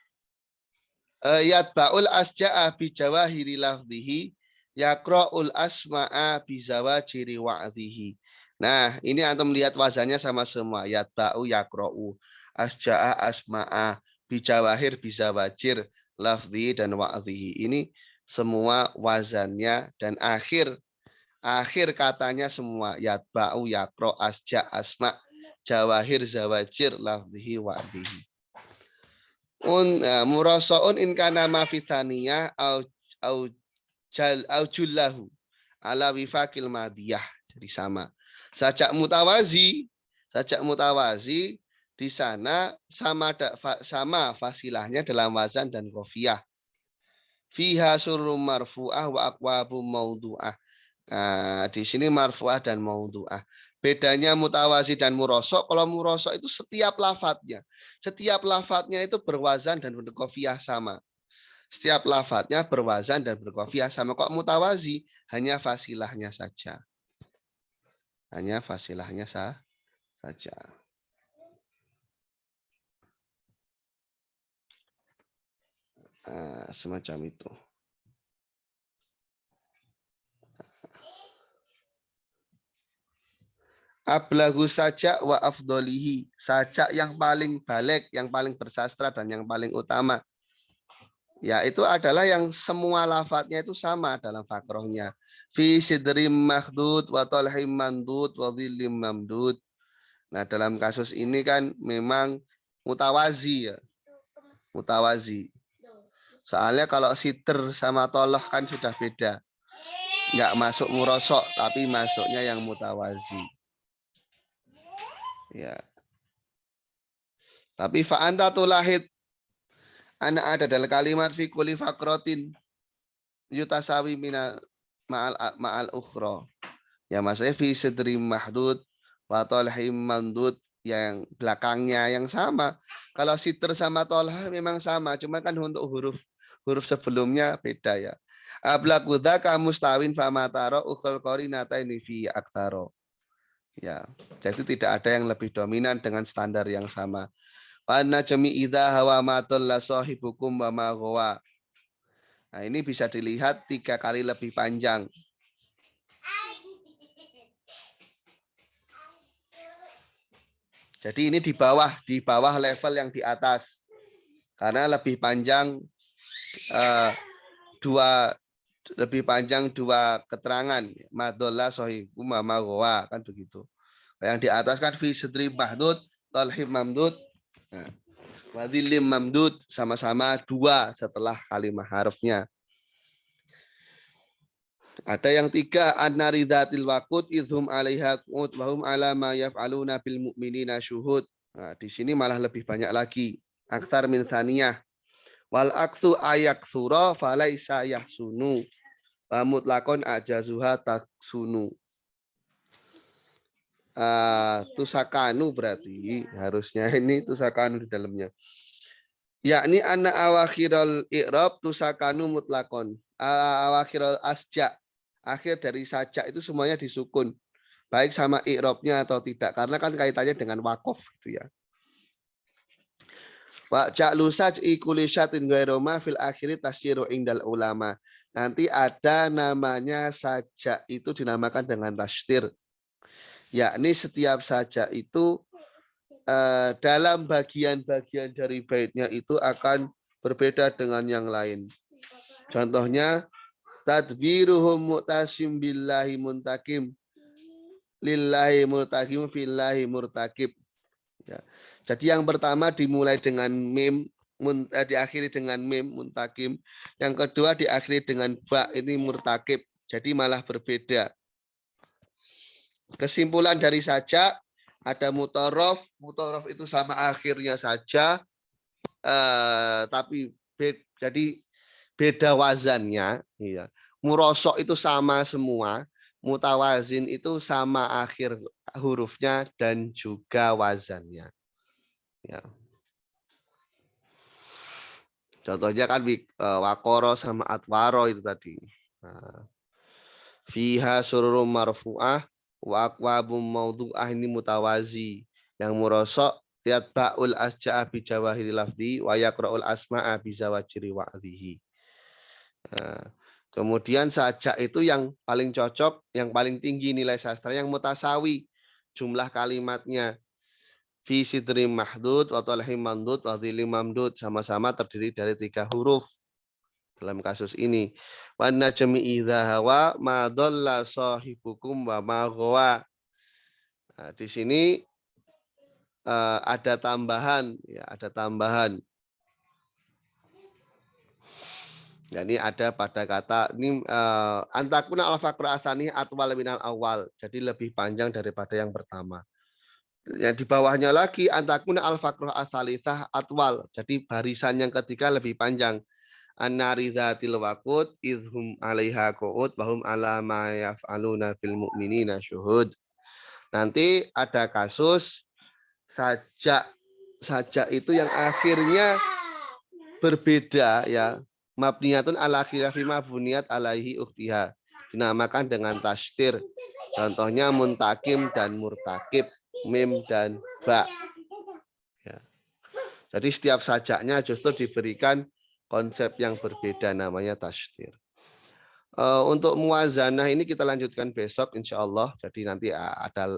yatba'ul asja'a bi jawahiri lafdhihi yaqra'ul asma'a bi zawajiri wa'dhihi. Nah, ini antum lihat wazannya sama semua. Yatba'u yaqra'u, asja'a asma'a, bi jawahir bi zawajir lafdhi dan wa'dhihi. Ini semua wazannya dan akhir katanya semua yatba'u yaqra' asja' asma' jawahir zawajir lafdhihi wa'dhihi. Murasaun in kana ma fi thaniyah au jullahu ala wifaqil madiyah. Jadi sama. Sajak mutawazi di sana sama fasilahnya dalam wazan dan qafiyah. Fiha surrum marfu'ah wa aqwabu maudu'ah. Nah, di sini marfu'ah dan maudu'ah. Bedanya mutawazi dan murosok, kalau murosok itu setiap lafadznya itu berwazan dan berqafiyah sama. Setiap lafadznya berwazan dan berqafiyah sama. Kok mutawazi hanya fasilahnya saja. Hanya fasilahnya saja. Nah, semacam itu. Ablahu sajak wa afdolihi. Sajak yang paling balik, yang paling bersastra dan yang paling utama. Ya, itu adalah yang semua lafadznya itu sama dalam fakrohnya. Fi sidrim makhdud wa talhim mandud wa dhillim mamdud. Nah, dalam kasus ini kan memang mutawazi ya. Mutawazi. Soalnya kalau sidr sama toloh kan sudah beda. Nggak masuk murosok, tapi masuknya yang mutawazi. Ya. Tapi fa'anta tulahid anak ada dalam kalimat fi kulli faqratin yutasawi minal ma'al ukhra. Ya maksudnya fi sidrim mahdud wa talhim mandud yang belakangnya yang sama. Kalau sitr sama tolha memang sama, cuma kan untuk huruf huruf sebelumnya beda ya. Ablaqudha kamustawin famataro ukhul qarinataini fi aktaro. Ya, jadi tidak ada yang lebih dominan dengan standar yang sama. Wa najmi idza hawa matul la sahibukum wa ma ghawa. Nah, ini bisa dilihat 3 kali lebih panjang. Jadi ini di bawah level yang di atas. Karena lebih panjang lebih panjang dua keterangan. Madolla sohibu mama goa kan begitu. Yang di atas kan fi sedri mahdud, talhim mamdud. Nah, wadilim mamdud sama-sama 2 setelah kalimat harfnya. Ada yang 3, an-naridatil waqut idhum 'alaiha qu'ud wa hum 'ala ma yaf'aluna bil mu'minina syuhud. Nah, di sini malah lebih banyak lagi. Aktar min thaniyah. Wal aksu ayaksura falaisa yahsunu. Wa mutlaqon ajazuha taksunu. Tusakanu berarti harusnya ini tusakanu di dalamnya. Yakni anna awakhiral i'rab tusakanu mutlaqon. Awakhiral asja. Akhir dari sajak itu semuanya disukun. Baik sama i'rabnya atau tidak. Karena kan kaitannya dengan wakof gitu ya. Wa ja'lu saj'i kulli syatin ghairoma fil akhiri tasyiru indal ulama. Nanti ada namanya sajak itu dinamakan dengan tasydir. Yakni setiap sajak itu dalam bagian-bagian dari baitnya itu akan berbeda dengan yang lain. Contohnya tadbiruhum mu'tasim billahi muntakim lillahi multakim fillahi murtakib. Ya. Jadi yang pertama dimulai dengan mim, diakhiri dengan mim muntakim. Yang kedua diakhiri dengan ba, ini murtakib. Jadi malah berbeda. Kesimpulan dari sajak ada mutorof. Mutorof itu sama akhirnya saja, tapi jadi beda wazannya. Iya. Murosok itu sama semua. Mutawazin itu sama akhir hurufnya dan juga wazannya. Ya. Contohnya kan wakoro sama atwaro itu tadi. Nah, fiha sururum marfu'ah wa aqwabum maudu'ah ini mutawazi. Yang murosok lihat ba'ul asja'a bi jawahiri lafzi wa yaqra'ul asma'a bi zawajiri wa'dhihi. Nah, kemudian sajak itu yang paling cocok, yang paling tinggi nilai sastra, yang mutasawi jumlah kalimatnya. Fi sidri mahdud wa talhim mamdud wa dhilim mamdud, sama-sama terdiri dari 3 huruf dalam kasus ini. Wa najmi idza hawa ma dhalla sahibukum wa ma ghawa. Nah, di sini ada tambahan ya, ada tambahan. Ya, ini ada pada kata ini antakuna al-faqru asani atwal minal awal. Jadi lebih panjang daripada yang pertama. Yang di bawahnya lagi antakuna al-faqru asalisah atwal. Jadi barisan yang ketiga lebih panjang. An-naridzatil waqut idhum 'alaiha qu'ud wa hum 'ala ma yaf'aluna fil mu'minina syuhud. Nanti ada kasus sajak itu yang akhirnya berbeda ya. Mabniyatun ala khilafi ma buniyat alaihi uktiha. Dinamakan dengan tasydir. Contohnya muntakim dan murtakib, mim dan ba. Ya. Jadi setiap sajaknya justru diberikan konsep yang berbeda namanya tasydir. Untuk muwazanah ini kita lanjutkan besok insya Allah. Jadi nanti ada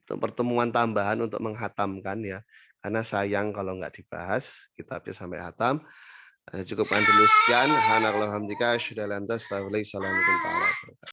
pertemuan tambahan untuk menghatamkan ya. Karena sayang kalau nggak dibahas kitabnya sampai hatam. Cukupkan dulu sekian. Alhamdulillah. Assalamualaikum warahmatullahi wabarakatuh.